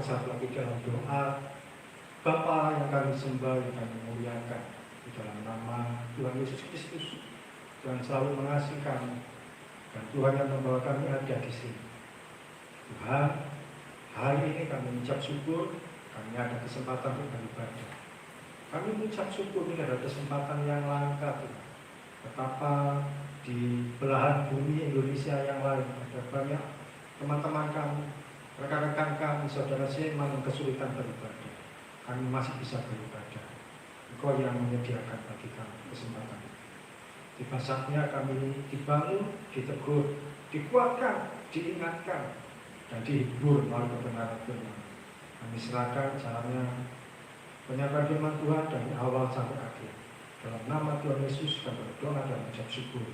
bersatu lagi dalam doa. Bapa yang kami sembah, yang kami muliakan, di dalam nama Tuhan Yesus Kristus, Tuhan selalu mengasihi kami, dan Tuhan yang membawa kami ada di sini. Tuhan, hari ini kami mengucap syukur, kami ada kesempatan untuk beribadah. Kami mengucap syukur ini ada kesempatan yang langka, Tuhan. Betapa di belahan bumi Indonesia yang lain ada banyak teman-teman kami, rekan-rekan kami, saudara seiman yang kesulitan beribadah. Kami masih bisa beribadah. Engkau yang menyediakan bagi kami kesempatan itu. Tiba saatnya kami dibangun, ditegur, dikuatkan, diingatkan, dan dihibur melalui kebenaran firman. Kami serahkan caranya penyampaian firman Tuhan dari awal sampai akhir. Dalam nama Tuhan Yesus kami berdoa dan mengucap syukur.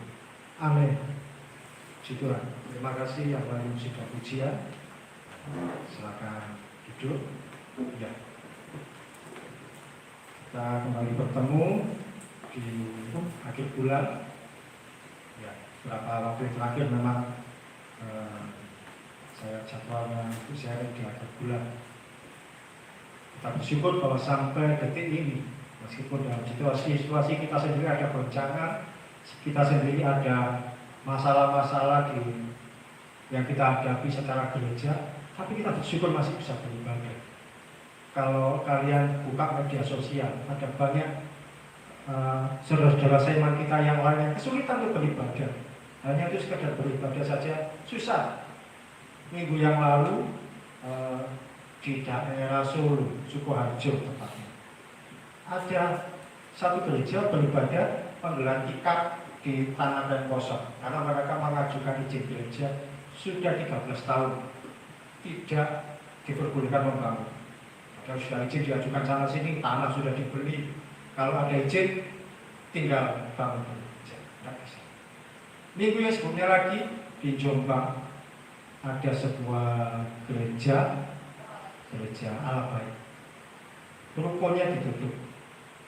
Amin. Puji Tuhan. Terima kasih yang lain sudah pujian. Silakan duduk. Ya. Kita kembali bertemu di akhir bulan. Ya, beberapa waktu terakhir memang saya jadwalnya itu sharing di akhir bulan. Kita bersyukur bahwa sampai detik ini, meskipun dalam situasi kita sendiri ada goncangan, kita sendiri ada masalah-masalah yang kita hadapi secara gereja, tapi kita bersyukur masih bisa beribadah. Kalau kalian buka media sosial, ada banyak saudara-saudara seiman kita yang lain yang kesulitan untuk beribadah. Hanya itu sekedar beribadah saja susah. Minggu yang lalu di daerah Solo, Sukoharjo tepatnya, ada satu gereja beribadah penggelar tikar di tanah dan kosong karena mereka mengajukan izin gereja sudah 13 tahun tidak diperbolehkan membangun. Kalau sudah izin diajukan sana sini, tanah sudah dibeli, kalau ada izin tinggal bangun gereja, tidak bisa. Minggu yang sebelumnya lagi di Jombang ada sebuah gereja Allah Baik, rukonya ditutup.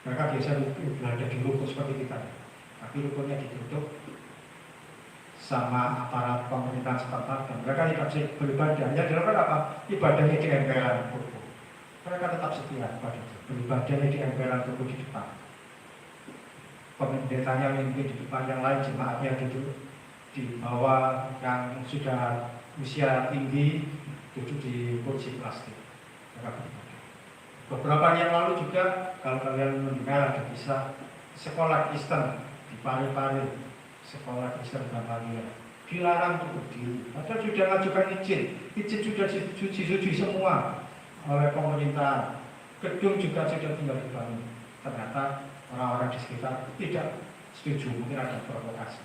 Mereka biasa berada di ruko seperti kita, tapi rukonya ditutup sama aparat pemerintahan setempat dan mereka tidak bisa beribadah. Yang dilakukan apa? Ibadahnya di emperan ruko. Mereka tetap setia pada itu, beribadahnya di emperan ruko di depan. Pendetanya memimpin di depan, yang lain jemaatnya duduk di bawah, yang sudah usia tinggi duduk di kursi plastik. Mereka beribadah. Beberapa hari yang lalu juga, kalau kalian mendengar ada kisah sekolah Kristen di Pare-Pare, sekolah Kristen Bavaria, dilarang untuk berdiri. Padahal sudah mengajukan izin sudah disetujui semua oleh pemerintah. Gedung juga sudah tinggal dibangun. Ternyata orang-orang di sekitar tidak setuju, mungkin ada provokasi.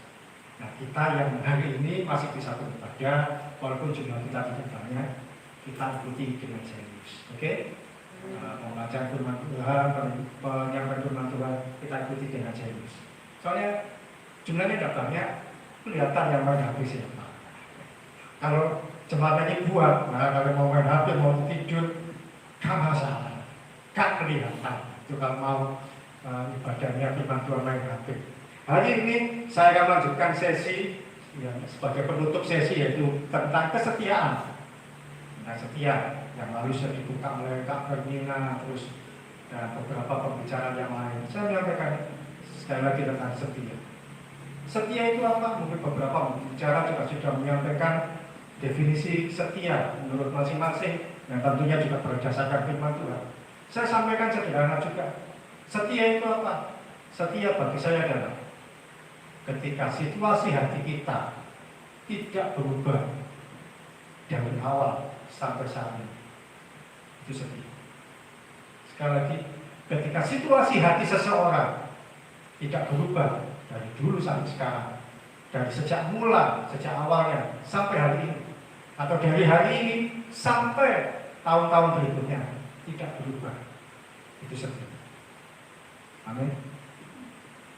Nah, kita yang hari ini masih bisa beribadah, walaupun jumlah kita tidak banyak, kita ikuti dengan serius. Oke? Membaca firman Tuhan, penyampaian firman Tuhan, kita ikuti dengan serius. Soalnya jumlahnya tidak banyak, kelihatan yang main HP siapa. Kalau jemaatnya buat, nah kalau mau main HP, mau tidur, gak masalah, gak kelihatan. Itu kalau mau ibadahnya firman Tuhan main HP. Hari ini saya akan lanjutkan sesi yang sebagai penutup sesi, yaitu tentang kesetiaan. Nah, setia yang lalu sudah dibuka oleh Kak Fernina, terus dan beberapa pembicara yang lain. Saya menyampaikan sekali lagi tentang setia. Setia itu apa? Mungkin beberapa pembicara juga sudah menyampaikan definisi setia menurut masing-masing, yang tentunya juga berdasarkan firman Tuhan. Saya sampaikan sederhana juga. Setia itu apa? Setia bagi saya adalah ketika situasi hati kita tidak berubah dari awal sampai saat ini, itu setia. Sekali lagi, ketika situasi hati seseorang tidak berubah dari dulu sampai sekarang, dari sejak awalnya sampai hari ini, atau dari hari ini sampai tahun-tahun berikutnya, tidak berubah, itu setia. Amin.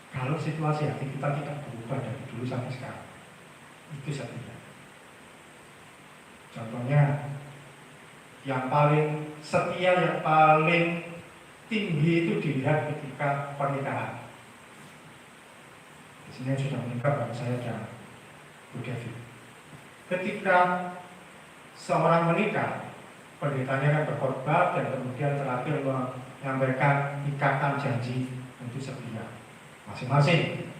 Kalau situasi hati kita tidak berubah dari dulu sampai sekarang, itu setia. Contohnya, yang paling setia, yang paling tinggi itu dilihat ketika pernikahan. Di sini sudah menikah baru saya dan Bu Devi. Ketika seorang menikah, pendetanya kan berkhotbah dan kemudian terakhir menyampaikan ikatan janji untuk setia masing-masing.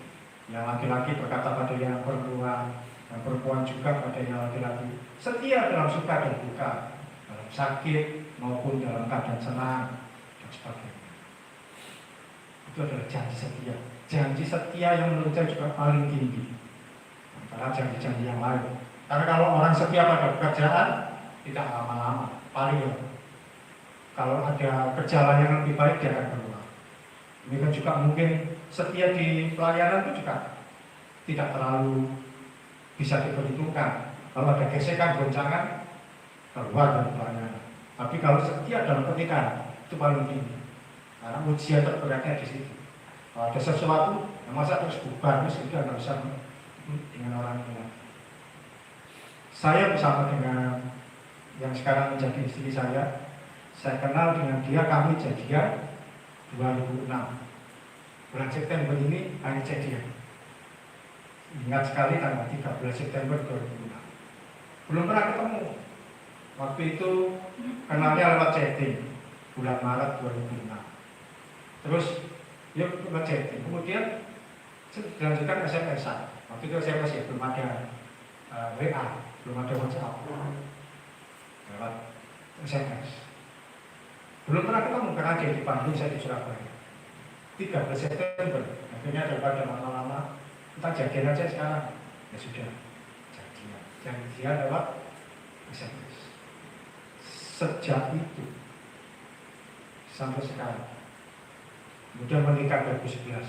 Yang laki-laki berkata pada yang perempuan juga pada yang laki-laki, setia dalam suka dan duka, dalam sakit maupun dalam keadaan senang dan sebagainya. Itu adalah janji setia. Janji setia yang menurut saya juga paling tinggi antara janji-janji yang lain. Karena kalau orang setia pada pekerjaan tidak lama-lama, paling kalau ada kerjaan yang lebih baik dia akan keluar. Ini kan juga mungkin setia di pelayanan itu juga tidak terlalu bisa diperhitungkan. Kalau ada gesekan, goncangan, keluar dari pelayanan. Tapi kalau setia dalam pernikahan itu paling tinggi. Karena ujian terberatnya di situ. Kalau ada sesuatu, yang masa terus bubar, terus itu nggak bisa dengan orang lain. Saya bersama dengan yang sekarang menjadi istri saya kenal dengan dia, kami jadian 2006. Bulan September ini hanya jadian. Ingat sekali tanggal 13 September 2006. Belum pernah ketemu. Waktu itu kenalnya lewat chatting bulan Maret 2006. Terus yuk lewat chatting. Kemudian dilanjutkan SMS-an. Waktu itu SMS ya, belum ada WA, belum ada WhatsApp. Lewat SMS. Belum pernah ketemu karena dia di Bandung, saya di Surabaya. 13 September, akhirnya daripada lama-lama kita jadian aja sekarang. Ya sudah, jadian. Dan dia lewat SMS. Sejak itu sampai sekarang, kemudian menikah 2011.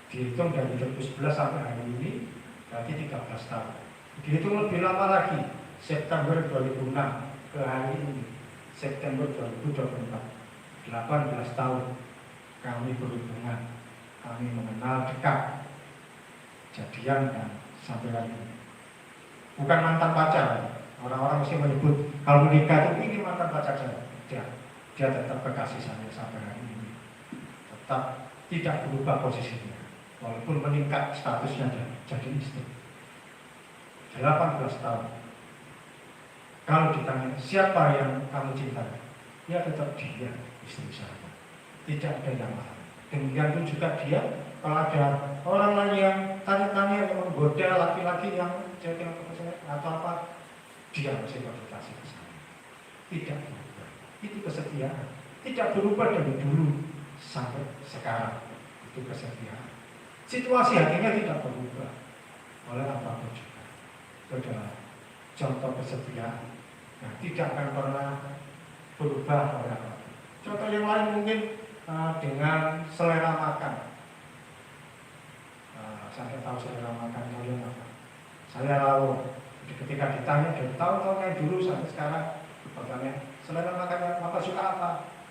Dihitung dari 2011 sampai hari ini berarti 13 tahun. Dihitung lebih lama lagi, September 2006 ke hari ini, September 2024, 18 tahun kami berhubungan, kami mengenal dekat, jadian dan sampai hari ini. Bukan mantan pacar. Orang-orang mesti menyebut kalau menikah itu ini mantan pacar saya. Dia tetap kekasih saya sampai hari ini. Tetap tidak berubah posisinya, walaupun meningkat statusnya jadi istri. 18 tahun. Kalau ditanya siapa yang kamu cintai, ya tetap dia, istri saya. Tidak ada yang lain. Demikian pun juga dia, kalau ada orang lain yang tanya-tanya yang menggoda laki-laki yang jadi atau apa, dia masih kasih ke saya. Tidak berubah. Itu kesetiaan. Tidak berubah dari dulu sampai sekarang. Itu kesetiaan. Situasi hatinya tidak berubah oleh apapun juga. Itu adalah contoh kesetiaan. Nah, tidak akan pernah berubah oleh apapun. Contoh yang lain mungkin dengan selera makan. Saya tahu selera makan kalian apa. Saya tahu. Jadi ketika ditanya dari tahun-tahun yang dulu sampai sekarang, pertanyaan selera makan apa, suka apa?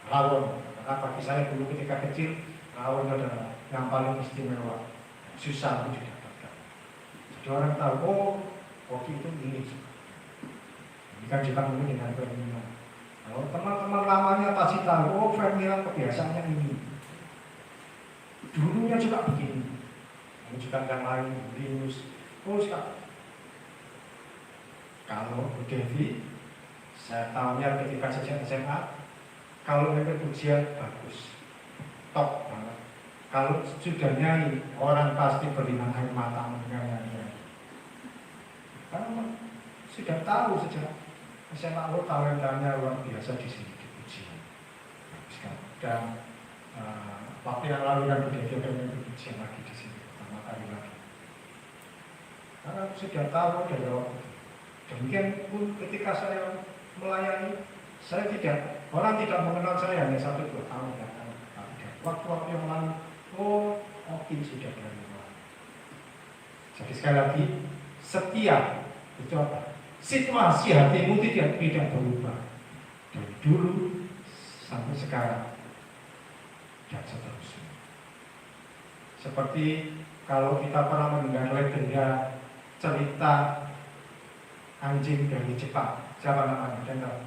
Rawon. Karena bagi saya dulu ketika kecil, rawon adalah yang paling istimewa. Susah untuk didapatkan. Jadi orang tahu, oh kopi itu ini. Ini kan juga mungkin dengan permintaan. Kalau teman-teman lamanya pasti tahu, oh Fernila kebiasaannya ini. Dulunya juga begini. Ini juga yang lain, Linus. Oh sekarang. Kalau Bu Devi, saya tahunya ketika sejak SMA, kalau memang ujian bagus, top banget. Kalau sudah nyanyi, orang pasti berlinang air mata mendengarnya. Karena sudah tahu sejak SMA, oh talentanya luar biasa di sini dipuji. Dan waktu yang lalu kan Bu Devi pengen ujian lagi di sini, pertama kali lagi. Karena sudah tahu dari waktu itu. Demikian pun ketika saya melayani, orang tidak mengenal saya hanya 1-2 tahun ya. Waktu-waktu yang lalu, oh mungkin sudah dari luar. Jadi sekali lagi, setia itu apa? Situasi hatimu tidak berubah dari dulu sampai sekarang dan seterusnya. Seperti kalau kita pernah mendengar legenda cerita anjing dari Jepang, siapa namanya? Dengar?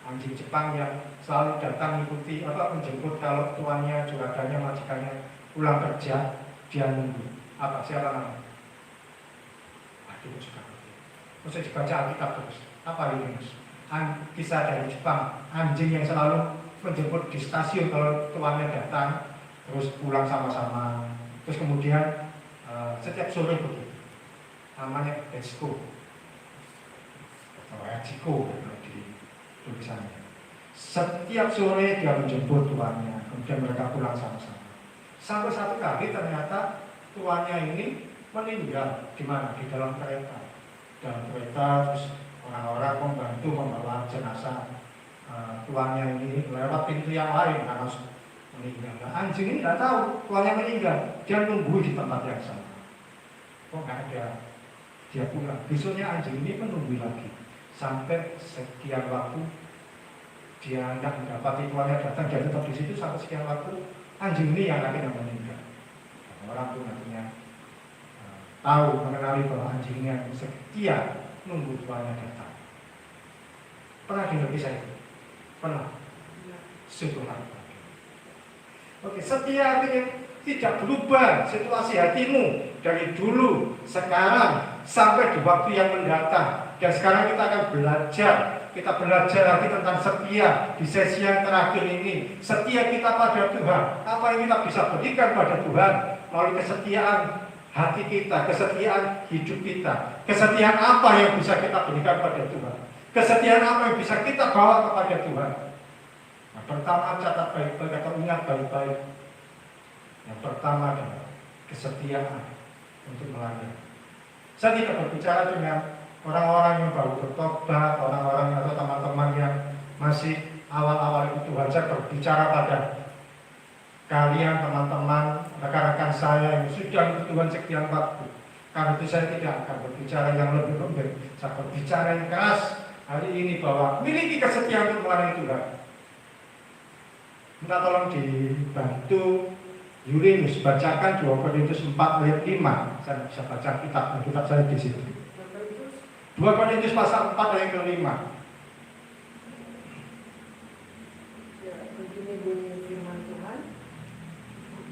Anjing Jepang yang selalu datang mengikuti menjemput kalau tuannya, juragannya, majikannya pulang kerja, dia nunggu. Apa? Siapa namanya? Aduh, juga. Terus dibaca Alkitab terus. Apa ini? kisah dari Jepang, anjing yang selalu menjemput di stasiun kalau tuannya datang, terus pulang sama-sama, terus kemudian setiap sore begitu, namanya Etsuko atau Echiko di tulisannya. Setiap sore dia menjemput tuannya, kemudian mereka pulang sama-sama. Sampai satu kali ternyata tuannya ini meninggal di mana? Di dalam kereta. Dalam kereta, terus orang-orang membantu membawa jenazah tuannya ini lewat pintu yang lain karena meninggal. Nah, anjing ini tidak tahu tuannya meninggal, dia nunggu di tempat yang sama. Kok nggak ada? Dia pulang. Besoknya anjing ini menunggu lagi sampai sekian waktu dia tidak mendapati tuannya datang, dia tetap di situ sampai sekian waktu. Anjing ini yang akhirnya meninggal. Orang pun akhirnya tahu mengenali bahwa anjing ini yang setia nunggu tuannya datang. Pernah dengar kisah itu? Pernah? Syukurlah. Oke, setia artinya tidak berubah situasi hatimu dari dulu, sekarang, sampai di waktu yang mendatang. Dan sekarang kita akan belajar. Kita belajar lagi tentang setia di sesi yang terakhir ini. Setia kita pada Tuhan. Apa yang kita bisa berikan pada Tuhan melalui kesetiaan hati kita, kesetiaan hidup kita. Kesetiaan apa yang bisa kita berikan pada Tuhan? Kesetiaan apa yang bisa kita bawa kepada Tuhan? Nah, pertama catat baik-baik atau ingat baik-baik. Yang pertama adalah kesetiaan untuk melayani. Saya tidak berbicara dengan orang-orang yang baru bertobat, orang-orang atau teman-teman yang masih awal-awal itu Tuhan. Saya berbicara pada kalian teman-teman, rekan-rekan saya yang sudah ikut Tuhan sekian waktu. Karena itu saya tidak akan berbicara yang lebih lembut. Saya berbicara yang keras hari ini bahwa miliki kesetiaan untuk melayani Tuhan. Minta tolong dibantu Yurinus bacakan 2 Korintus 4 ayat 5. Saya bisa baca kitab saya di situ. 2 Korintus pasal 4 ayat ke-5. Ya, begini bunyi firman Tuhan.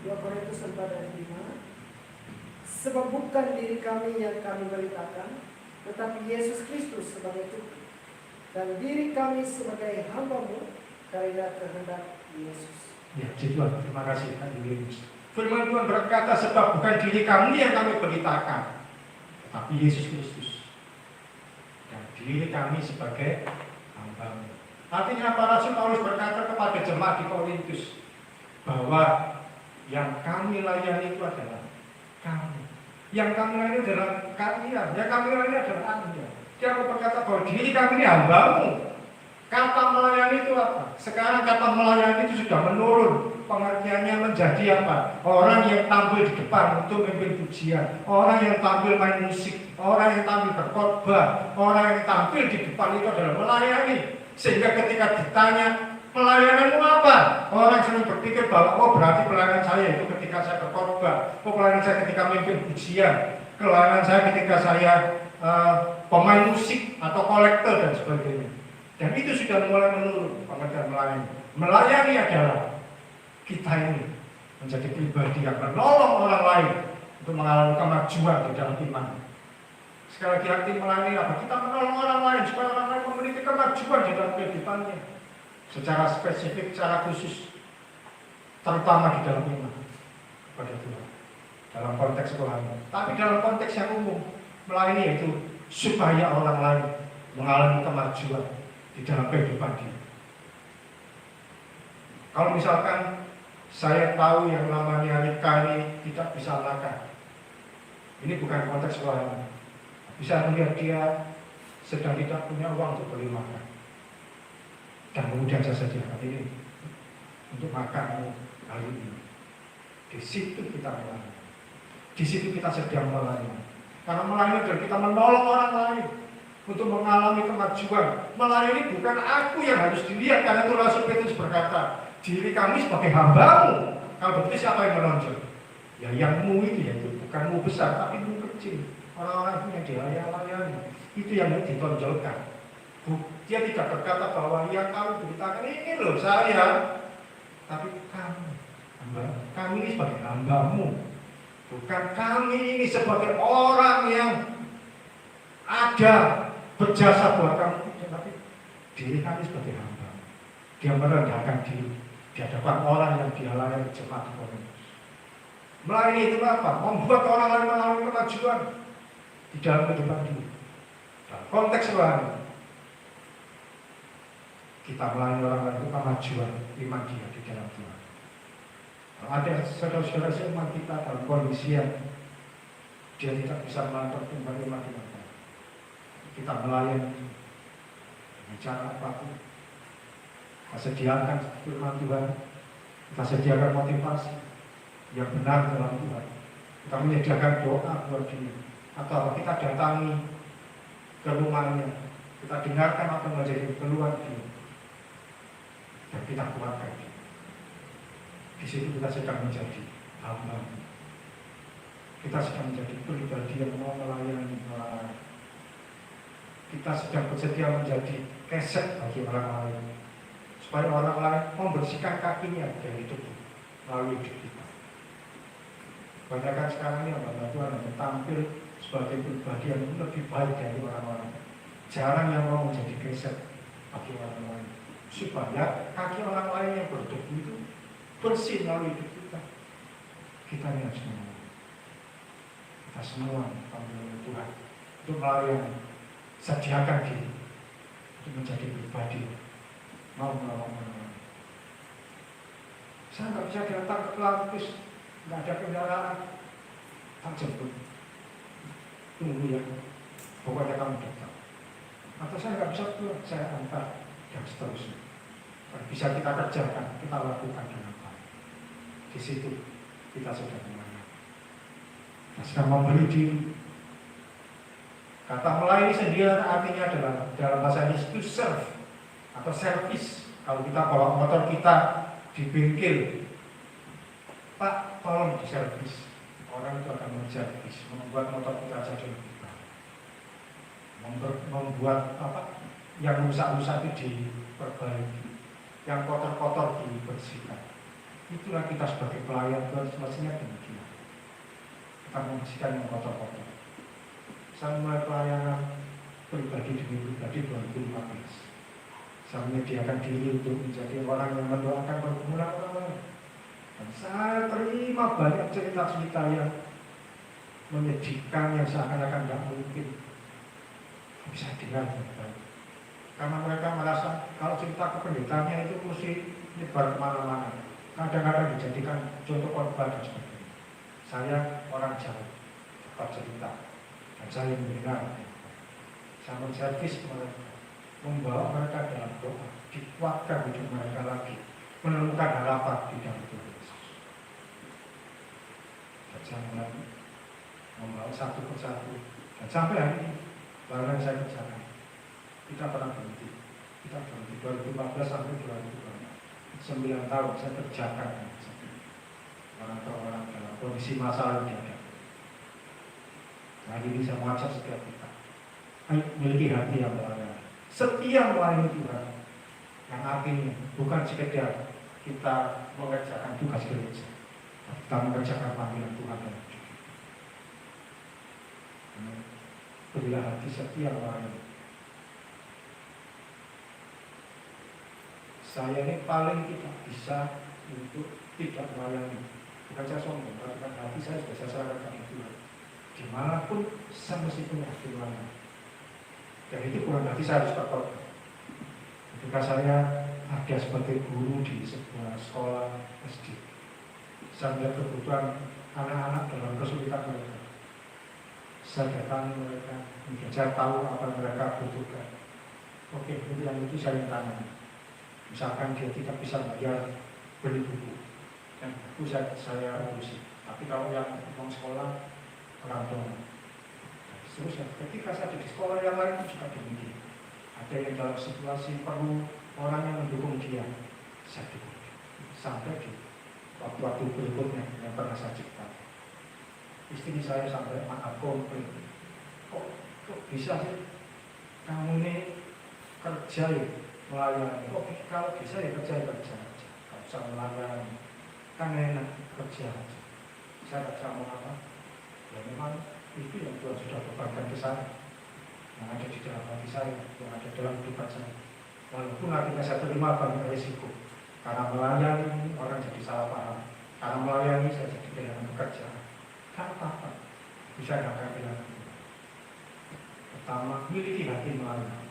2 Korintus 4 ayat 5. Sebab bukan diri kami yang kami beritakan, tetapi Yesus Kristus sebagai Tuhan, dan diri kami sebagai hamba-Mu karena kehendak Yesus. Ya, Tuhan, terima kasih Pak Yurinus. Firman Tuhan berkata, sebab bukan diri kami yang kami beritakan, tetapi Yesus Kristus. Diri kami sebagai hamba-Mu. Artinya para Rasul Paulus berkata kepada jemaat di Korintus bahwa yang kami layani itu adalah kami. Yang kami layani adalah kalian. Yang kami layani adalah Anda. Dia berkata bahwa diri kami ini hamba-Mu. Kata melayani itu apa? Sekarang kata melayani itu sudah menurun. Pengertiannya menjadi apa? Orang yang tampil di depan untuk memimpin pujian, orang yang tampil main musik, orang yang tampil berkhotbah, orang yang tampil di depan itu adalah melayani. Sehingga ketika ditanya, pelayananmu apa? Orang sering berpikir bahwa, oh berarti pelayanan saya itu ketika saya berkhotbah, oh pelayanan saya ketika memimpin pujian, pelayanan saya ketika saya pemain musik atau kolektor dan sebagainya. Dan itu sudah mulai menurun pengertian melayani. Melayani adalah kita ini menjadi pribadi yang menolong orang lain untuk mengalami kemajuan di dalam iman. Sekali lagi arti melayani apa? Kita menolong orang lain supaya orang lain memiliki kemajuan di dalam kehidupannya. Secara spesifik, secara khusus, terutama di dalam iman kepada Tuhan. Dalam konteks rohani. Tapi dalam konteks yang umum, melayani yaitu supaya orang lain mengalami kemajuan di dalam kehidupan dia. Kalau misalkan saya tahu yang namanya nikah ini tidak bisa makan, ini bukan konteks rohani. Bisa melihat dia sedang tidak punya uang untuk beli makan, dan kemudian saya sediakan ini untuk makanmu hari ini. Di situ kita melayani. Di situ kita sedang melayani. Karena melayani adalah kita menolong orang lain untuk mengalami kemajuan. Melayani bukan aku yang harus dilihat, karena itu Rasul Petrus berkata, diri kami sebagai hamba-Mu. Kalau begitu siapa yang menonjol? Ya yang mu itu, yaitu bukan mu besar, tapi mu kecil. Orang-orang yang dilayani, itu yang ditonjolkan. Dia tidak berkata bahwa yang kamu beritakan ini loh saya, tapi kamu, kami ini sebagai hamba-Mu. Bukan kami ini sebagai orang yang ada berjasa buat kamu, tapi diri kami sebagai hamba. Dia merendahkan diri di hadapan orang yang dia layani jemaat di Korintus. Melayani itu apa? Membuat orang lain mengalami kemajuan di dalam kehidupan dia. Dalam konteks rohani, kita melayani orang lain itu kemajuan iman dia di dalam Tuhan. Kalau ada saudara-saudara seiman kita dalam kondisi yang dia tidak bisa melantar kembali iman Tuhan, kita melayani dengan cara apapun. Kita sediakan firman Tuhan, kita sediakan motivasi yang benar dalam Tuhan. Kita menyediakan doa buat dia, atau kita datangi ke rumahnya, kita dengarkan apa yang menjadi keluhan dia, dan kita kuatkan dia. Di situ kita sedang menjadi hamba. Kita sedang menjadi pribadi yang mau melayani orang lain. Kita sedang bersedia menjadi keset bagi orang lain, supaya orang lain membersihkan kakinya dari hidup melalui hidup kita. Kebanyakan sekarang ini hamba Tuhan yang tampil sebagai pribadi yang lebih baik dari orang-orang. Jarang yang mau menjadi keset bagi orang lain, supaya kaki orang lain yang berdebu itu bersih melalui hidup kita. Kita ini harus semua. Kita semua panggil Tuhan untuk melayani, sediakan diri untuk menjadi pribadi mau menolong orang lain. Saya nggak bisa datang ke kampus, nggak ada kendaraan, tak jemput, tunggu ya, pokoknya kamu datang. Atau saya nggak bisa pulang, saya antar, dan seterusnya. Kalau bisa kita kerjakan, kita lakukan dengan baik. Di situ kita sudah melayani. Kita sedang memberi diri. Kata melayani sendiri artinya adalah dalam bahasa Inggris to serve atau service. Kalau kita bawa motor kita di bengkel, Pak, tolong diservis. Orang itu akan menservis, membuat motor kita jadi lebih baik. Membuat apa yang rusak-rusak itu diperbaiki, yang kotor-kotor dibersihkan. Itulah kita sebagai pelayan Tuhan semestinya demikian. Kita membersihkan yang kotor-kotor. Saya mulai pelayanan pribadi demi pribadi 2015. Saya menyediakan diri untuk menjadi orang yang mendoakan pergumulan orang lain. Dan saya terima banyak cerita-cerita yang menyedihkan, yang seakan-akan tidak mungkin bisa dengar dengan baik. Karena mereka merasa kalau cerita kependetaannya itu mesti nyebar kemana-mana. Kadang-kadang dijadikan contoh korban dan sebagainya. Saya orang Jawa, cepat cerita, dan saya mendengar. Saya menservis mereka, membawa mereka dalam doa, dikuatkan hidup mereka lagi, menemukan harapan di dalam Tuhan Yesus. Dan saya mulai membawa satu persatu, dan sampai hari ini, lalu saya kerjakan. Kita pernah berhenti 2014 sampai 2009 tahun saya kerjakan orang-orang dalam kondisi masalah yang ada. Nah ini saya mengajak setiap kita, ayo miliki hati yang melayani, setia melayani Tuhan, yang artinya bukan sekedar kita mengerjakan tugas gereja, kita mengerjakan panggilan Tuhan dalam hidup kita. Berilah hati setia melayani. Saya ini paling tidak bisa untuk tidak melayani. Bukan saya sombong, tapi hati saya sudah saya serahkan ke Tuhan. Dimanapun saya mesti punya hati melayani. Dan itu bukan hati saya harus berkorban. Ketika saya ada sebagai guru di sebuah sekolah SD, saya melihat kebutuhan anak-anak dalam kesulitan mereka. Saya datangi mereka, saya tahu apa yang mereka butuhkan. Oke, yang itu saya tanya. Misalkan dia tidak bisa bayar beli buku, yang buku saya urusi. Tapi kalau yang uang sekolah, orang tua. Seterusnya, ketika saya di sekolah yang lain juga demikian. Ada yang dalam situasi perlu orang yang mendukung dia, saya dukung. Sampai di waktu-waktu berikutnya yang pernah saya ceritakan. Istri saya sampai maaf komplain. Kok bisa sih kamu ini kerja ya? Melayani, kalau bisa ya kerja aja, kalau bisa melayani, kan enak kerja aja. Saya tak bisa mau apa, ya memang itu yang Tuhan sudah bebankan ke saya, yang ada di dalam hati saya, yang ada dalam kehidupan saya. Walaupun akhirnya saya terima banyak risiko. Karena melayani orang jadi salah paham. Karena melayani saya jadi kehilangan pekerjaan. Tak apa-apa. Bisa dapat kehilangan. Pertama, miliki hati melayani.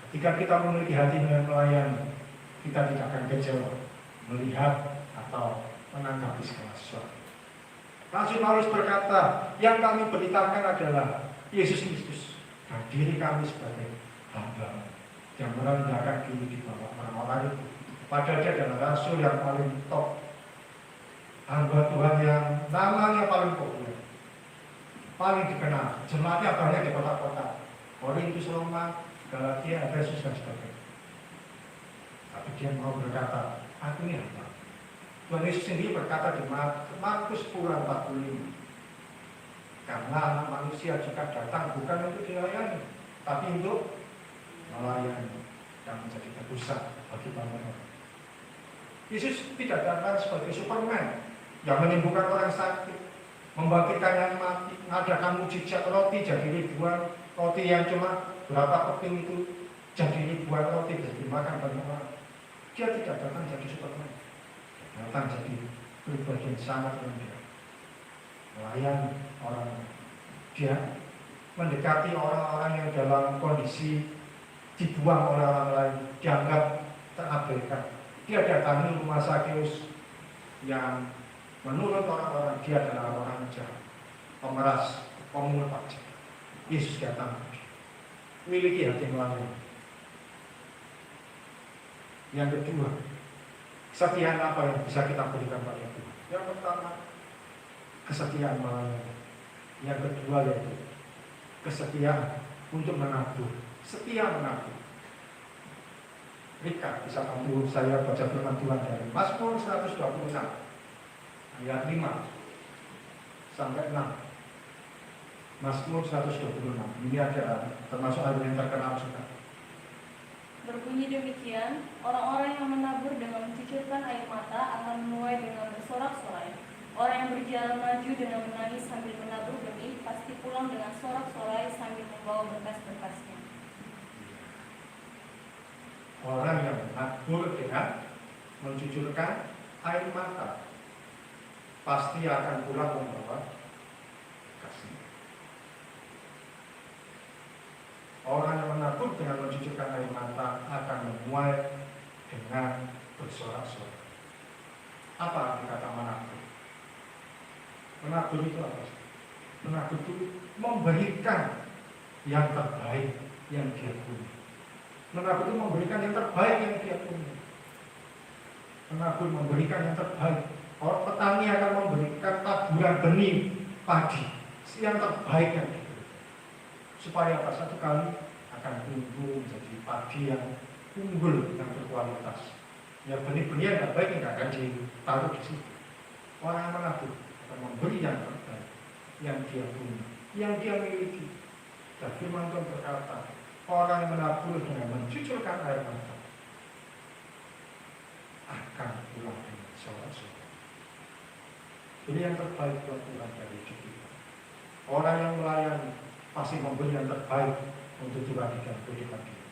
Ketika kita memiliki hati yang melayani, kita tidak akan kecewa melihat atau menanggapi segala sesuatu. Rasul Paulus berkata, yang kami beritakan adalah Yesus Kristus dan diri kami sebagai hamba yang merendahkan diri di bawah orang-orang itu. Padahal dia adalah rasul yang paling top, hamba Tuhan yang namanya paling populer, paling dikenal, jemaatnya banyak di kota-kota Korintus, Roma, Galatia, Efesus dan sebagainya. Tapi dia mau berkata, aku ini hamba. Tuhan Yesus sendiri berkata di Markus 10:45, karena anak manusia juga datang bukan untuk dilayani, tapi untuk melayani dan menjadi tebusan bagi banyak orang. Yesus tidak datang sebagai Superman yang menyembuhkan orang sakit, membangkitkan yang mati, mengadakan mujizat roti jadi ribuan, roti yang cuma berapa keping itu jadi ribuan roti bisa dimakan banyak orang. Dia tidak datang jadi Superman, datang jadi pribadi yang sangat rendah, melayani orang. Dia mendekati orang-orang yang dalam kondisi dibuang oleh orang lain, dianggap terabaikan. Dia datangi rumah Sakeus yang menurut orang-orang dia adalah orang jahat, pemeras, pemungut pajak. Yesus datang, miliki hati melayani. Yang kedua, kesetiaan apa yang bisa kita berikan pada Tuhan? Yang pertama, kesetiaan melayani. Yang kedua yaitu kesetiaan untuk menabur, setia menabur. Rika bisa bantu saya baca firman Tuhan dari Mazmur 126 ayat 5 sampai 6. Mazmur 126 ini ada termasuk ayat yang terkenal juga. Berbunyi demikian, orang-orang yang menabur dengan mencucurkan air mata akan menuai dengan bersorak-sorai. Orang yang berjalan maju dengan menangis sambil menabur benih pasti pulang dengan sorak-sorai sambil membawa berkas-berkasnya. Orang yang menabur dengan mencucurkan air mata pasti akan pulang membawa kasih. Orang yang menabur dengan mencucurkan air mata akan menuai dengan bersorak-sorai. Apa arti kata menabur? Menabur itu apa? Menabur itu memberikan yang terbaik yang dia punya. Menabur itu memberikan yang terbaik yang dia punya. Menabur memberikan yang terbaik. Orang petani akan memberikan taburan benih padi yang terbaik yang dia punya. Supaya apa? Satu kali akan tumbuh menjadi padi yang unggul, yang berkualitas. Ya benih-benih yang terbaik yang akan ditaruh di situ. Orang yang menabur memberi yang terbaik yang dia punya, yang dia miliki. Dan firman Tuhan berkata, orang yang menabur dengan mencucurkan air mata akan pulang dengan sorak-sorai. Ini yang terbaik buat Tuhan dari hidup kita. Orang yang melayani pasti memberi yang terbaik untuk Tuhan dan kehidupan kita.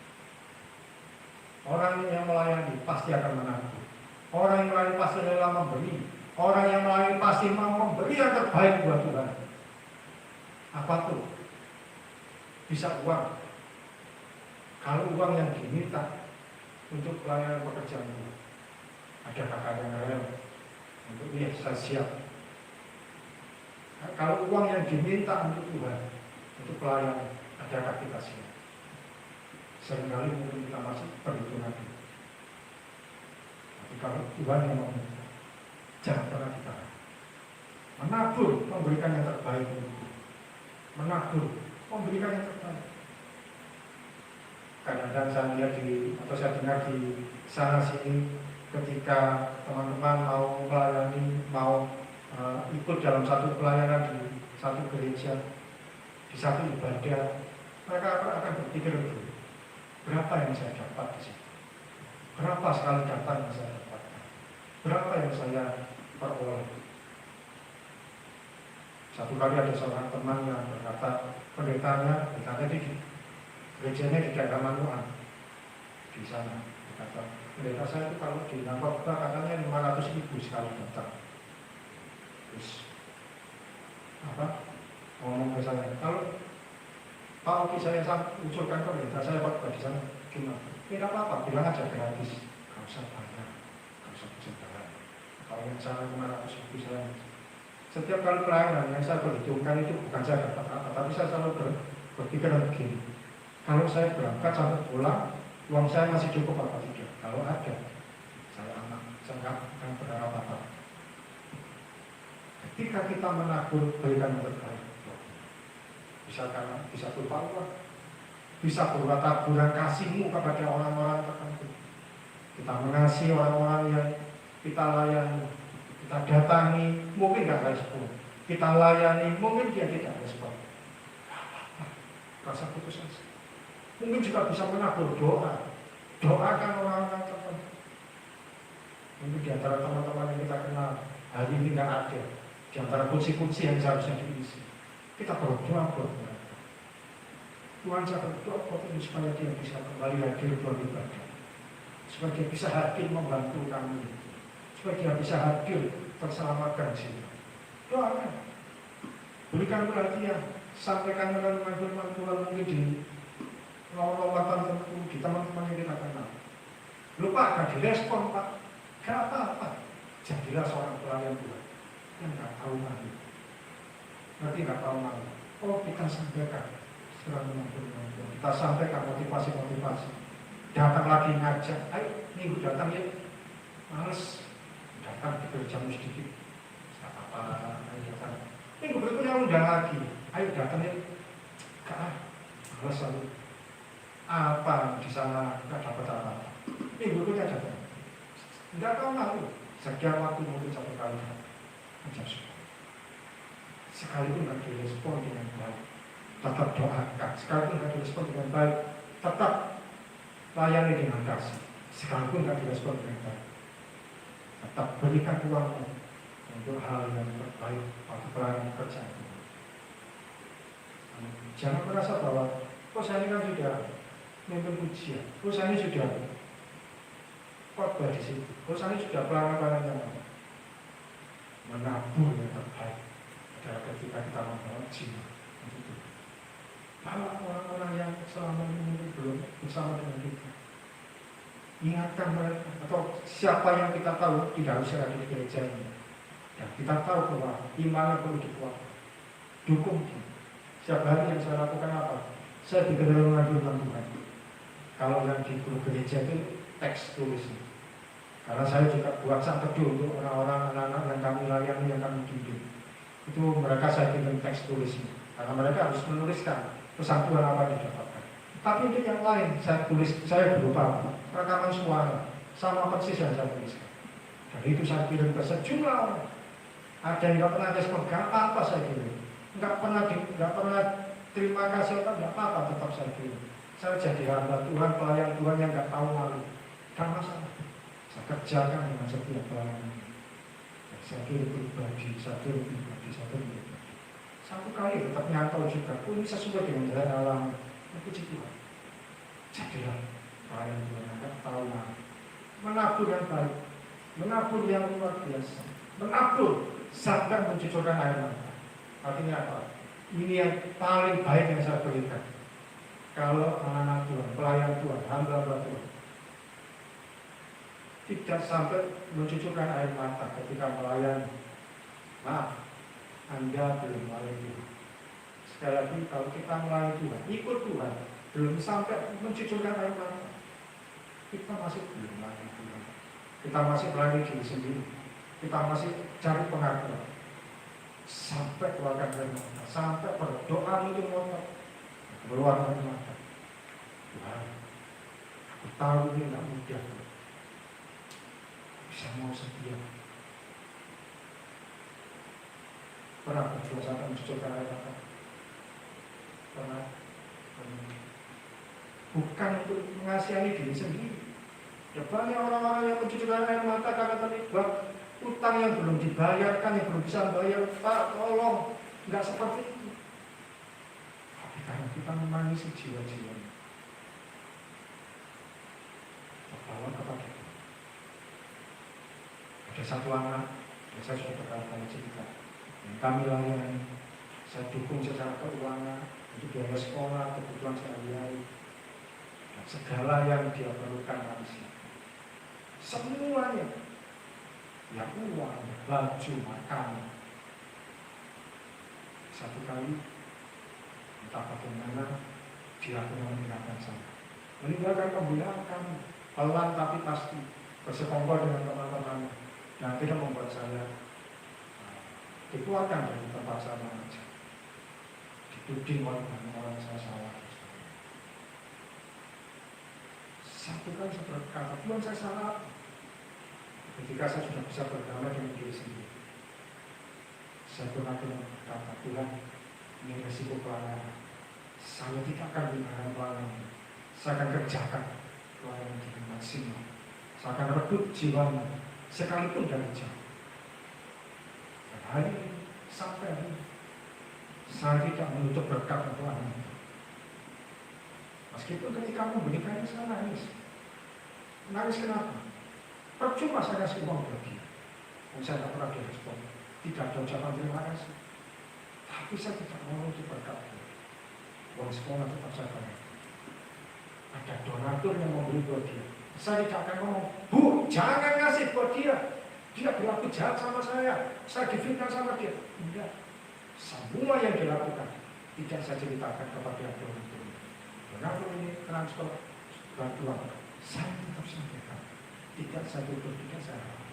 Orang yang melayani pasti akan menabur. Orang yang melayani pasti rela memberi. Orang yang melayani pasti mau memberi yang terbaik buat Tuhan. Apa tuh? Bisa uang. Kalau uang yang diminta untuk pelayanan pekerjaan Tuhan, ada kakak yang rela untuk dia saya siap. Nah, kalau uang yang diminta untuk Tuhan, untuk pelayanan, adakah kita siap? Seringkali mungkin kita masih perhitungan. Tapi kalau Tuhan yang meminta, jangan pernah ditahan. Menabur, memberikan yang terbaik. Menabur, memberikan yang terbaik. Kadang-kadang saya lihat atau saya dengar di sana sini, ketika teman-teman mau melayani, mau ikut dalam satu pelayanan di satu gereja, di satu ibadah, mereka akan berpikir dulu, berapa yang saya dapat di situ? Berapa sekali datang yang saya dapatkan? Berapa yang saya peroleh? Satu kali ada seorang teman yang berkata, pendetanya di gerejanya di daerah Manuan. di sana. Kata pendeta saya itu kalau di narkoba katanya 500.000 sekali datang. Terus apa? Ngomong ke saya, kalau Pak Oki saya usulkan ke pendeta saya khotbah di sana gimana? Tidak apa-apa, bilang aja gratis, nggak usah bayar, nggak usah bayar. Kalau yang sana 500.000 saya. Setiap kali pelayanan yang saya perhitungkan itu bukan saya dapat apa, tapi saya selalu berpikir begini. Kalau saya berangkat sampai pulang, uang saya masih cukup apa tidak? Kalau ada, saya nggak akan berharap apa. Ketika kita menabur, berikan yang terbaik. Bisa berupa uang, bisa berupa taburan kasihmu kepada orang-orang tertentu. Kita mengasihi orang-orang yang kita layani, kita datangi, mungkin nggak respon. Kita layani, mungkin dia tidak respon. Rasa putus asa. Mungkin juga bisa menabur doa. Doakan orang-orang tertentu. Mungkin di antara teman-teman yang kita kenal hari ini nggak ada. Di antara kunci-kunci yang seharusnya diisi. Kita berdoa buat mereka. Tuhan saya berdoa buat ini supaya dia bisa kembali hadir beribadah. Supaya dia bisa hadir membantu kami. Supaya dia bisa hadir terselamatkan sini. Doakan. Berikan perhatian. Sampaikan dengan firman Tuhan mungkin di lowatan tertentu, di teman-teman yang kita kenal. Lupa akan direspon Pak. Gak apa-apa. Jadilah seorang pelayan Tuhan yang gak tahu malu. Nanti gak tahu malu. Oh, kita sampaikan setelah menonton. Kita sampaikan motivasi-motivasi. Datang lagi ngajak. Ayo, minggu datang ya. Males. Datang diberi jamu sedikit. Gak apa-apa. Ayo datang. Minggu berikutnya undang lagi. Ayo datang ya. Gak. Males lalu. Apa di sana gak dapat apa. Minggu berikutnya datang. Gak tahu malu. Sekian waktu mungkin 1 kali. Ajak sudah. Sekalipun tidak direspon dengan baik, tetap doakan. Sekalipun tidak direspon dengan baik, tetap layani dengan kasih. Sekalipun tidak direspon dengan baik, tetap berikan uangmu untuk hal yang terbaik waktu pelayanan kerja. Jangan merasa bahwa saya ini kan sudah memimpin ujian, saya ini sudah khotbah di situ, saya ini sudah pelayanan yang menabur yang terbaik. Adalah ketika kita membawa jiwa itu. Kalau orang-orang yang selama ini belum bersama dengan kita, ingatkan mereka atau siapa yang kita tahu tidak usah ada di gereja ini. Dan kita tahu bahwa imannya perlu dikuatkan. Dukung dia. Setiap hari yang saya lakukan apa? Saya dikendali mengambil Tuhan. Kalau yang di grup gereja itu teks tulisnya. Karena saya juga buat sang teduh untuk orang-orang anak-anak yang kami layani, yang kami bimbing. Itu mereka saya kirim teks tulisnya. Karena mereka harus menuliskan pesan Tuhan apa yang didapatkan. Tapi itu yang lain, saya tulis, saya berupa rekaman suara sama persis yang saya tuliskan. Dan itu saya kirim ke sejumlah orang. Ada yang nggak pernah respon, nggak apa-apa saya kirim. Nggak pernah terima kasih apa, nggak apa-apa tetap saya kirim. Saya jadi hamba Tuhan, pelayan Tuhan yang nggak tahu malu. Nggak masalah. Saya kerjakan dengan setiap pelayanan. Saya kirim pribadi, saya kirim pribadi. Satu kali tetap nyantau juga. Ini sesuai dengan jalan alam. Puji Tuhan. Jadilah pelayan Tuhan yang nggak tahu malu. Menabur yang baik, menabur yang luar biasa, menabur sampai mencucurkan air mata. Artinya apa? Ini yang paling baik yang saya berikan. Kalau anak-anak Tuhan, pelayan Tuhan, hamba-hamba Tuhan tidak sampai mencucurkan air mata ketika melayani. Maaf, Anda belum melayani Tuhan. Sekali lagi, kalau kita melayani Tuhan, ikut Tuhan, belum sampai mencucurkan air mata, kita masih belum melayani Tuhan. Kita masih melayani diri sendiri. Kita masih cari pengakuan. Sampai keluarkan air mata, sampai berdoa itu ngotot, keluar air mata. Tuhan, aku tahu ini tidak mudah. Bisa mau setia. Pernah berdoa sampai mencucurkan air mata? Pernah? Bukan untuk mengasihani diri sendiri. Ya, banyak orang-orang yang mencucurkan air mata karena terlibat utang yang belum dibayarkan, yang belum bisa bayar. Pak, tolong, nggak seperti itu. Tapi karena kita menangisi jiwa-jiwa, terbawa kepada itu. Ada satu anak, yang saya sudah berkali-kali cerita, yang kami layani, saya dukung secara keuangan, untuk biaya sekolah, kebutuhan sehari-hari, dan segala yang dia perlukan manusia. Semuanya, ya uang, baju, makanan. Satu kali, entah bagaimana, dia pernah meninggalkan saya. Meninggalkan pembinaan kami, pelan tapi pasti, bersekongkol dengan teman-teman, yang tidak membuat saya dikeluarkan dari tempat saya mengajar, dituding oleh banyak orang saya salah. Satu kali saya berkata, Tuhan saya salah. Ketika saya sudah bisa berdamai dengan diri sendiri, saya pernah berkata, Tuhan, ini resiko pelayanan. Saya tidak akan meninggalkan pelayanan. Saya akan kerjakan pelayanan dengan maksimal. Saya akan rebut jiwamu, sekalipun dari jauh. Dan hari ini, sampai hari ini, saya tidak menutup berkat untuk anak itu. Meskipun ketika memberikannya saya nangis. Nangis kenapa? Percuma saya kasih uang buat dia. Dan saya tidak pernah direspon. Tidak ada ucapan terima kasih. Tapi saya tidak mau menutup berkat dia. Uang sekolah tetap saya bayar. Ada donatur yang memberi buat dia. Saya tidak akan ngomong, Bu, jangan ngasih buat dia. Dia berlaku jahat sama saya difitnah sama dia. Enggak. Semua yang dilakukan tidak saya ceritakan kepada donatur. Donatur ini transfer bantuan. Saya tetap sampaikan. Tidak saya tutup, tidak saya halang.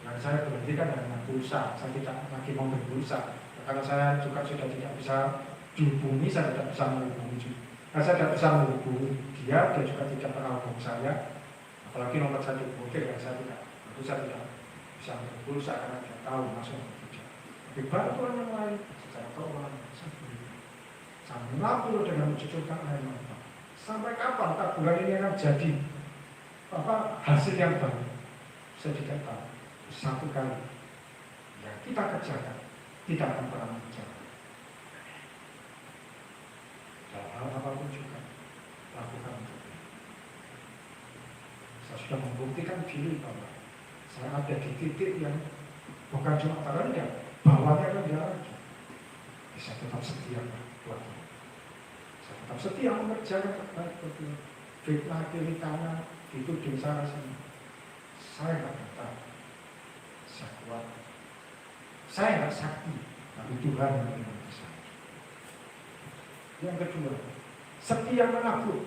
Dan saya berhentikan dengan pulsa. Saya tidak lagi mau berpulsa. Karena saya juga sudah tidak bisa dihubungi, saya tidak bisa menghubungi juga. Nah, saya tidak bisa menghubungi dia juga tidak pernah hubungi saya. Apalagi nomor saya diblokir, ya saya tidak bisa berpulsa karena dia tahu masuk tidak. Tapi bantuan yang lain secara keuangan saya berikan. Saya menabur dengan mencucurkan air mata. Sampai kapan tabungan ini akan jadi hasil yang baik? Saya tidak tahu. Satu kali yang kita kerjakan tidak akan pernah mengerjakan. Dalam hal apapun juga lakukan untuk dia. Saya sudah membuktikan diri bahwa saya ada di titik yang bukan cuma terendah, bawahnya rendah lagi. Saya tetap setia buat dia. Saya tetap setia mengerjakan terbaik buat dia. Fitnah kiri kanan dituding sana sini. Saya nggak betah. Saya kuat. Saya nggak sakti, tapi Tuhan yang mengerti saya. Yang kedua, setia menabur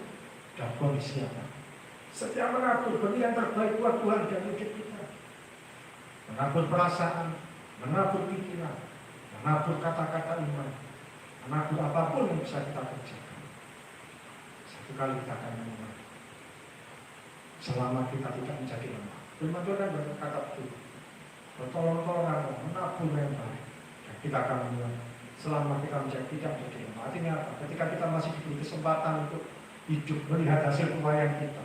dalam kondisi apa? Setia menabur bagi yang terbaik buat Tuhan dan hidup kita. Menabur perasaan, menabur pikiran, menabur kata-kata iman, menabur apapun yang bisa kita kerjakan. Satu kali kita akan menang. Selama kita tidak menjadi lemah. Firman Tuhan kan berkata begitu. Bertolong-tolongan menabur yang baik. Dan kita akan menang. Selama kita tidak menjadi lemah. Artinya apa? Ketika kita masih diberi kesempatan untuk hidup, melihat hasil upaya kita.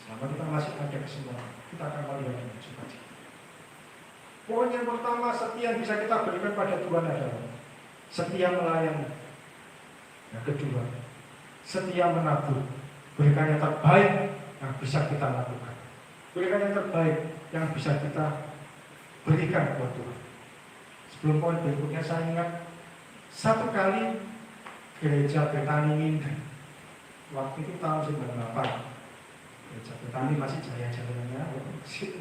Selama kita masih ada kesempatan, kita akan melihat dengan sukacita. Poin yang pertama, setia yang bisa kita berikan pada Tuhan adalah setia melayani. Yang kedua, setia menabur. Berikan yang terbaik yang bisa kita lakukan. Berikan yang terbaik yang bisa kita berikan buat Tuhan. Sebelum poin berikutnya, saya ingat satu kali gereja Betani Minden. Waktu itu tahun 98. Gereja Betani masih jaya-jayanya,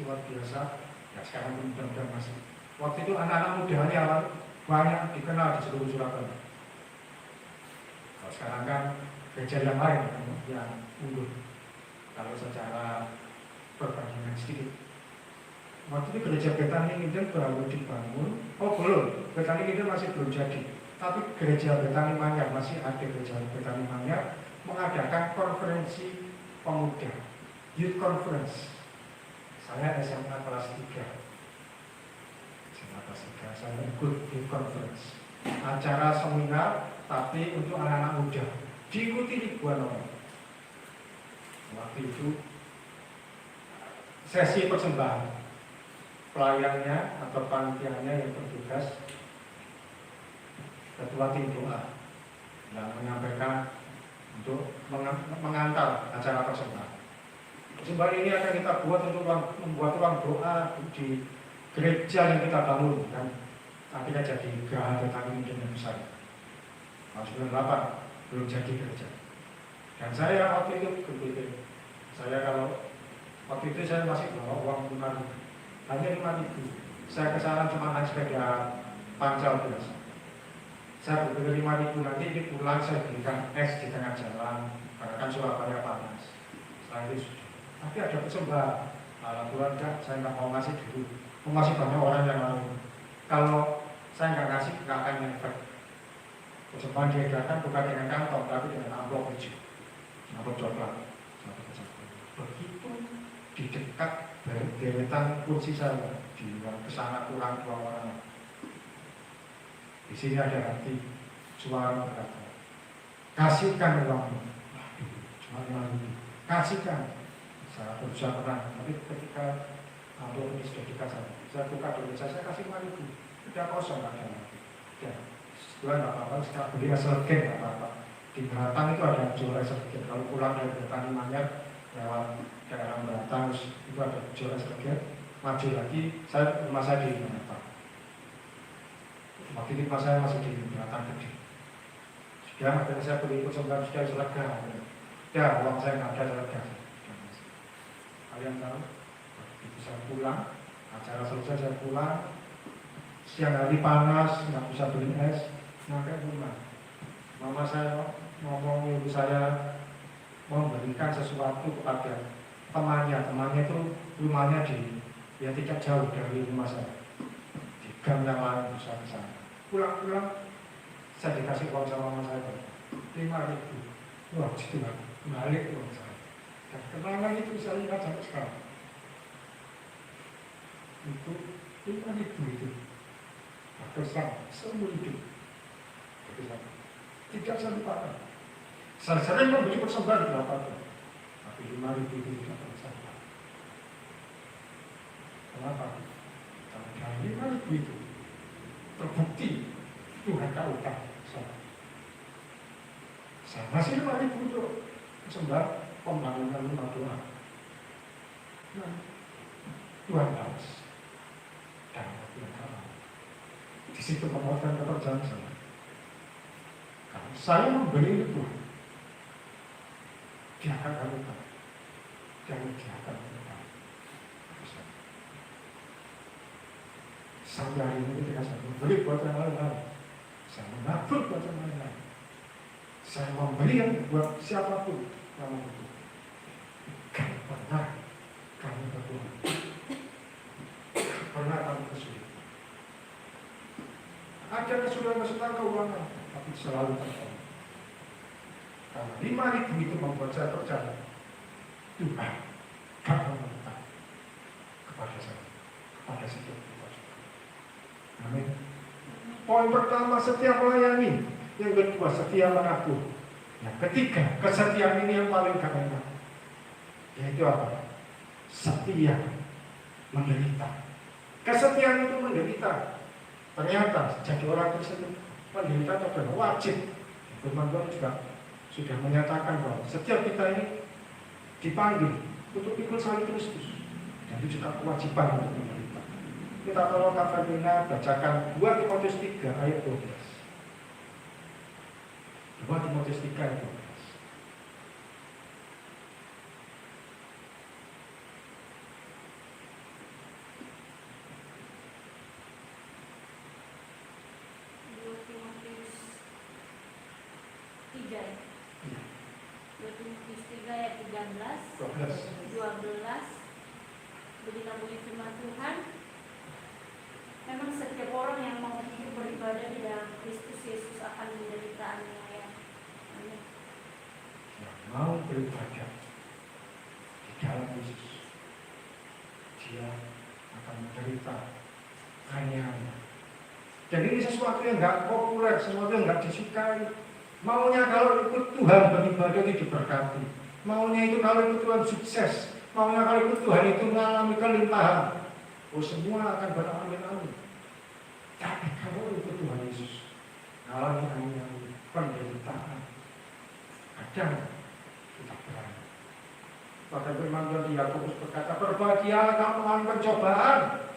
luar biasa. Ya, sekarang mudah-mudahan masih. Waktu itu anak-anak mudanya banyak dikenal di seluruh Surabaya. Kalau sekarang kan gereja yang lain yang unggul. Kalau secara perbandingan sedikit. Waktu itu gereja Betani Minden baru dibangun. Oh belum, Betani Minden masih belum jadi. Tapi gereja Betani Manyar, masih ada gereja Betani Manyar mengadakan konferensi pemuda, youth conference. Saya SMA kelas 3. SMA kelas 3, saya ikut youth conference. Acara seminar, tapi untuk anak-anak muda. Diikuti ribuan orang. Waktu itu sesi persembahan. Pelayannya atau panitianya yang bertugas ketua tim doa yang menyampaikan untuk mengantar acara persembahan. Persembahan ini akan kita buat untuk membuat ruang doa di gereja yang kita bangun, kan? Akhirnya jadi geraha Betani yang besar. Tahun 98 belum jadi gereja. Dan saya waktu itu berbeda. Saya kalau waktu itu saya masih bawa uang 5.000, hanya 5.000. Saya ke sana cuma naik sepeda pancal biasa. Saya berpikir 5.000 nanti ini pulang saya belikan es di tengah jalan, karena kan Surabaya panas. Setelah itu sudah. Tapi ada persembahan. Alhamdulillah enggak, saya nggak mau ngasih dulu. Masih banyak orang yang mau. Kalau saya nggak ngasih, nggak akan ngefek. Persembahan diedarkan bukan dengan kantong, tapi dengan amplop hijau, amplop coklat. Begitu di dekat deretan kursi saya, di luar kesana kurang 2 orang. Di sini ada hati suara berkata, kasihkan uangmu. Cuma 5.000, kasihkan. Saya berusaha menang, tapi ketika amplop ini sudah dikasih, saya buka dulu, saya kasih 5.000, udah kosong, nggak ada lagi. Ya, setelah nggak apa-apa, setelah beli hasil game nggak apa-apa. Di Batang itu ada jual hasil game. Kalau pulang dari Batang Manyar lewat daerah Batang itu ada jual hasil game. Maju lagi, rumah saya di Batang. Waktu itu rumah saya masih di Batang Gede. Sudah, akhirnya saya beli ikut sembilan sudah selega. Ya, uang saya nggak ada selega. Kalian tahu? Begitu saya pulang, acara selesai saya pulang. Siang hari panas, nggak bisa beli es, sampai rumah. Mama saya ngomong, ibu saya memberikan sesuatu kepada temannya itu rumahnya ya tidak jauh dari rumah saya, di gang yang lain bisa ke sana. Pulang-pulang saya dikasih uang sama mama saya 5.000. Wah, itu balik uang saya. Dan kenangan itu saya ingat sampai sekarang. Itu 5.000 itu. Berkesan seumur hidup. Berkesan. Tidak saya lupakan. Saya sering memberi persembahan berapa pun, tapi 5.000 itu tidak berkesan. Kenapa? Karena dari 5.000 itu terbukti Tuhan tahu tak saya masih 5.000 untuk persembahan pembangunan rumah Tuhan. Nah, Tuhan tahu. Dan Tuhan tahu. Di situ memuatkan pekerjaan saya. Kalau saya memberi itu, dia akan lakukan. Dia akan lakukan. Sampai hari ini ketika saya memberi buat yang lain-lain, saya menabur buat yang lain-lain, saya memberi yang buat siapapun yang membutuhkan. Gak pernah kami berdoa, pernah kami kesulitan. Ada kesulitan keuangan, tapi selalu tertolong. Karena 5.000 itu membuat saya percaya Tuhan gak meminta kepada saya, kepada setiap kita juga. Amin. Poin pertama, setia melayani. Yang kedua, setia mengaku. Yang ketiga, kesetiaan ini yang paling gak enak, yaitu apa? Setia menderita. Kesetiaan itu menderita. Ternyata jadi orang tersebut menderita adalah wajib. Firman Tuhan juga sudah menyatakan bahwa setiap kita ini dipanggil untuk ikut salib Kristus, dan itu juga kewajiban untuk menderita. Kita tolong Kak Ferdinand bacakan 2 Timotius 3 ayat 12. 2 Timotius 3 ayat 12. Ayat 13, 12. Beginilah bunyi firman Tuhan. Memang setiap orang yang mau hidup beribadah di dalam Kristus Yesus akan menderita aniaya. Amin. Yang mau beribadah di dalam Yesus, dia akan menderita aniaya. Jadi ini sesuatu yang nggak populer, sesuatu yang nggak disukai. Maunya kalau ikut Tuhan beribadah itu diberkati. Maunya itu kalau ikut Tuhan sukses. Maunya kalau ikut Tuhan itu mengalami kelimpahan. Oh, semua akan beramin-amin. Tapi kalau ikut Tuhan Yesus, mengalami penderitaan, kadang kita berani. Pada firman Tuhan di Yakobus berkata, berbahagialah kamu mengalami pencobaan.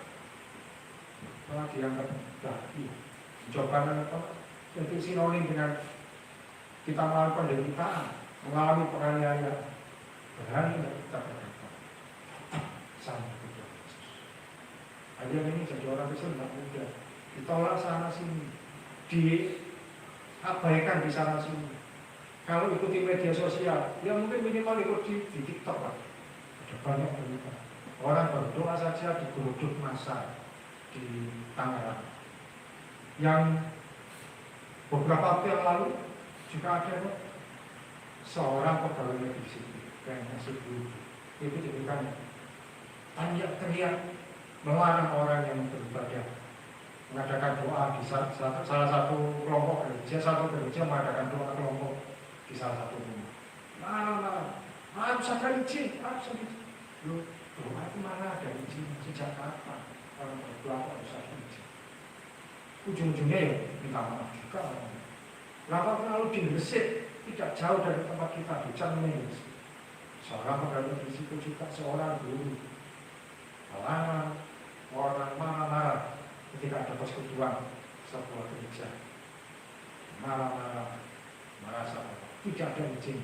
Apalagi yang pencobaan apa? Jadi sinonim dengan kita mengalami penderitaan, mengalami penganiayaan. Berani kita berkata, sama Tuhan Yesus. Kalian ini jadi orang Kristen tidak mudah. Ditolak sana sini, diabaikan di sana sini. Kalau ikuti media sosial, ya mungkin minimal ikut di TikTok lah. Ada banyak berita. Orang berdoa saja digeruduk massa di Tangerang. Yang beberapa waktu yang lalu juga ada seorang pegawai negeri sipil, kayak nasib dulu. Itu ceritanya. Teriak melarang orang yang beribadah mengadakan doa di salah satu kelompok gereja, satu gereja mengadakan doa kelompok di salah satu rumah. Harus ada izin, harus ada izin. Loh, doa itu mana ada izin? Sejak kapan orang berdoa harus ada izin? Ujung-ujungnya ya minta maaf juga orang. Lama lalu di Gresik, tidak jauh dari tempat kita di Cermenes. Seorang pegawai di situ juga seorang guru. Orang marah-marah ketika ada persekutuan sebuah gereja. Marah-marah, merasa tidak ada izin.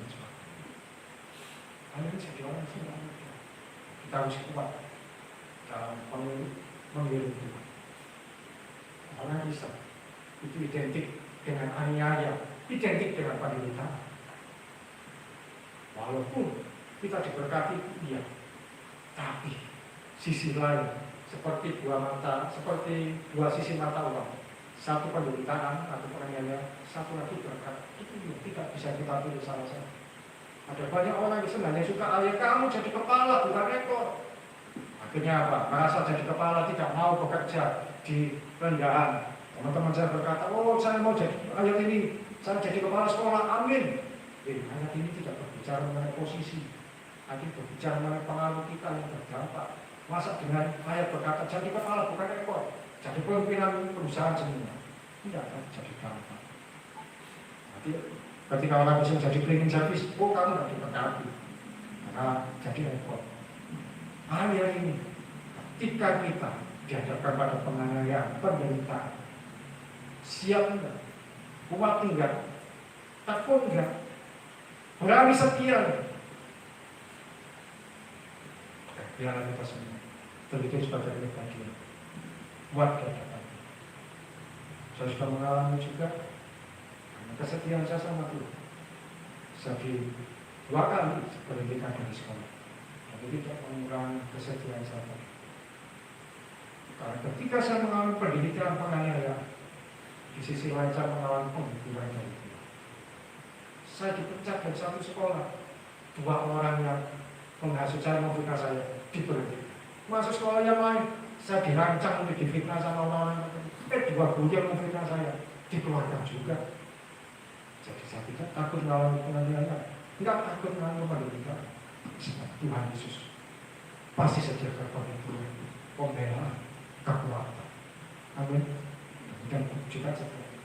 Ini jadi orang yang muda. Kita harus kuat dalam mengirim Tuhan. Orang Islam itu identik dengan aniaya, identik dengan penderitaan. Walaupun kita diberkati, iya, tapi sisi lain seperti dua sisi mata uang. Satu penderitaan atau penganiayaan, satu lagi berkat. Itu tidak bisa kita pilih salah satu. Ada banyak orang yang sebenarnya suka ayah kamu jadi kepala bukan ekor. Akhirnya apa? Merasa jadi kepala, tidak mau bekerja di rendahan. Teman-teman saya berkata, oh saya mau jadi ayat ini, saya jadi kepala sekolah, amin. Ayat ini tidak berbicara mengenai posisi, tapi berbicara mengenai pengaruh kita yang berdampak. Masa dengan ayat berkata jadi kepala bukan ekor, jadi pimpinan perusahaan semua, tidak akan jadi dampak. Nanti ketika orang bisa jadi cleaning service, oh kamu tidak diberkati, karena jadi ekor. Ayat ini, ketika kita dihadapkan pada penganiayaan, penderitaan, siap enggak? Kuat enggak? Takut enggak? Berani setia? Biarlah kita semua terlibat sebagai bagian buat kehidupan. Saya sudah mengalami juga kesetiaan saya sama Tuhan. Jadi 2 kali pendidikan dari sekolah. Jadi tidak mengurangi kesetiaan saya. Karena ketika saya mengalami pendidikan penganiayaan, di sisi lain saya mengalami penghiburan dari Tuhan. Saya dipecat dari satu sekolah. 2 orang yang menghasut saya, memfitnah saya, diberhentikan. Masuk sekolah yang lain, saya dirancang untuk difitnah sama orang-orang. 2 guru yang memfitnah saya, dikeluarkan juga. Jadi saya tidak takut mengalami penganiayaan, tidak takut mengalami penderitaan. Sebab Tuhan Yesus pasti sediakan penghiburan, pembelaan, kekuatan. Amin. Dan juga seperti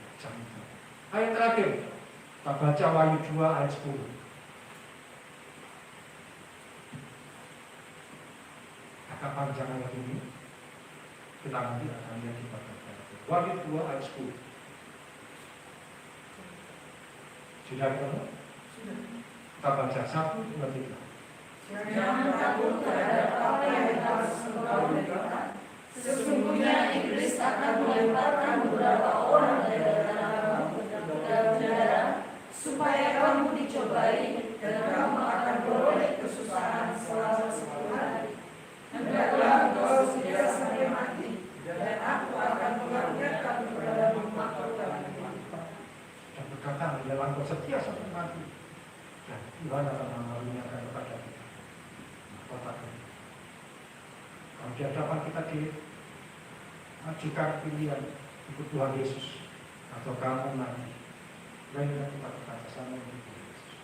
ayat terakhir, kita baca Wahyu 2 ayat 10. Kata panjang ayat ini kita nanti akan lihat di bagian Wahyu 2 ayat 10. Sudah ketemu? Sudah. Kita baca 1, 2, 3. Jangan takut terhadap apa yang harus engkau derita. Sesungguhnya iblis akan melemparkan beberapa orang dari antara kamu ke dalam penjara, supaya kamu dicobai dan kamu akan beroleh kesusahan selama 10 hari. Hendaklah engkau setia sampai mati, dan aku akan mengaruniakan kepadamu mahkota kehidupan. Dan berkata, dalam kau setia sampai mati, dan Tuhan akan mengaruniakan kepada kita mahkota kehidupan. Kalau di hadapan kita diajukan pilihan ikut Tuhan Yesus atau kamu mati, lainnya kita berkata sama dengan Tuhan Yesus.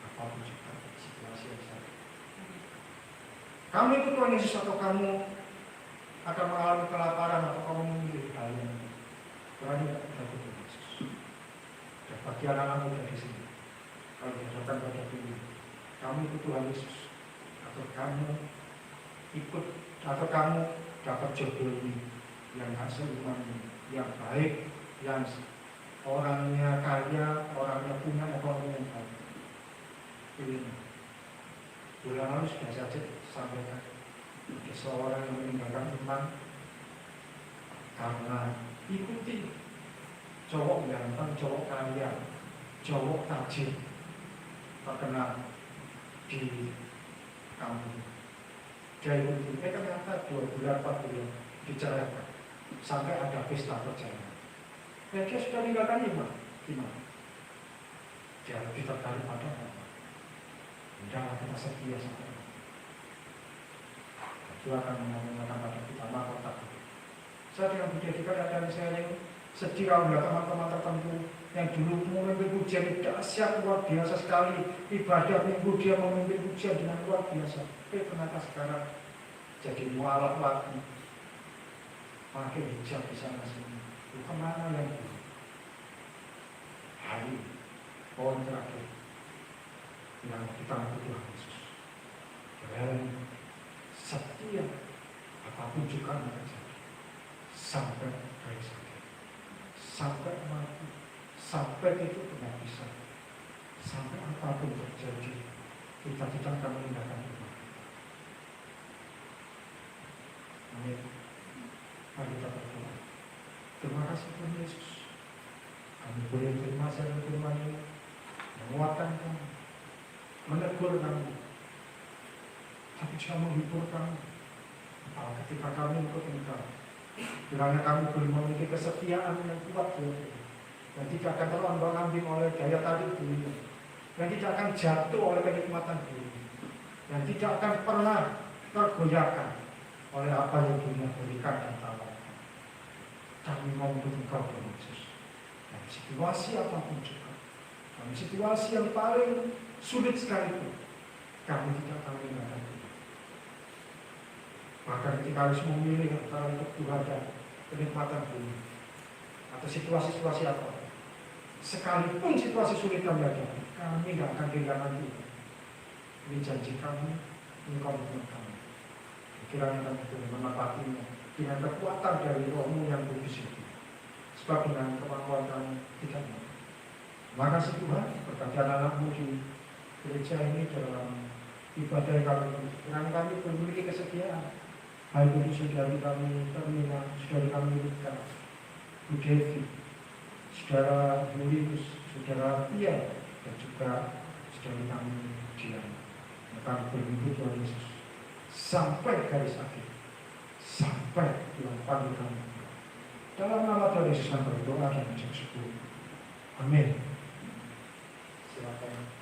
Apapun juga situasi yang sama. Kamu ikut Tuhan Yesus atau kamu akan mengalami kelaparan atau kamu memilih hal yang berani tidak ikut Tuhan Yesus. Dan bagi anak-anak muda di sini, kalau dihadapkan pada pilihan, kamu ikut Tuhan Yesus atau kamu ikut, atau kamu dapat jodoh ini yang gak seiman, yang baik, yang orangnya kaya, orangnya punya ekonomi yang baik. Ini bulan lalu sudah saja sampaikan, seorang yang meninggalkan iman karena ikuti cowok ganteng, cowok kaya, cowok tajir terkenal di kampung. Dia ikuti, ternyata 2 bulan 4 bulan diceraikan sampai ada pesta perceraian. Dia sudah meninggalkan iman, gimana? Dia lebih tertarik pada apa? Jangan kita setia sama Allah. Dia akan mengatakan pada kita maka takut. Saya dengan menjadikan keadaan saya yang sedih kalau melihat teman-teman tertentu yang dulu memimpin pujian itu dahsyat luar biasa sekali, ibadah minggu dia memimpin pujian dengan luar biasa. Ternyata sekarang jadi mualaf lagi, pakai hijab di sana sini. Itu kemana yang dulu? Hari poin terakhir yang kita lakukan Tuhan Yesus. Dan setiap apapun juga yang terjadi, sampai dari sakit, sampai mati, sampai itu penghabisan, sampai apapun terjadi, kita tidak akan meninggalkan Tuhan. Amin. Mari kita berdoa. Terima kasih Tuhan Yesus. Kami boleh terima kasih firman ini, menguatkan kami, menegur kami, tapi juga menghibur kami. Ketika kami ikut Engkau, kiranya kami boleh memiliki kesetiaan yang kuat dan tidak akan terombang-ambing oleh daya tarik dunia, yang tidak akan jatuh oleh kenikmatan dunia, yang tidak akan pernah tergoyahkan oleh apa yang dunia berikan dan tawarkan. Kami mau untuk Engkau Tuhan Yesus, dalam situasi apapun juga, dalam situasi yang paling sulit sekalipun, kami tidak akan meninggalkan Tuhan. Bahkan ketika harus memilih antara untuk Tuhan dan kenikmatan dunia atau situasi-situasi apa, sekalipun situasi sulit kami hadapi, kami tidak akan kehilangan Tuhan. Ini janji kami, ini komitmen kami. Kiranya kami boleh menepatinya dengan kekuatan dari Roh-Mu yang kudus itu, sebab dengan kemampuan kami tidak mampu. Terima kasih Tuhan, berkati anak-anak-Mu di gereja ini dalam ibadah yang kami ini. Kiranya kami memiliki kesediaan, baik itu saudari kami Termina, saudari kami Rika, Bu Devi, saudara Julius, saudara Pia, dan juga saudari kami Dian. Kami bermimpi Tuhan Yesus sampai garis akhir, sampai Tuhan panggil kami. Dalam nama Tuhan Yesus kami berdoa dan mengucap syukur. Amin. Silakan.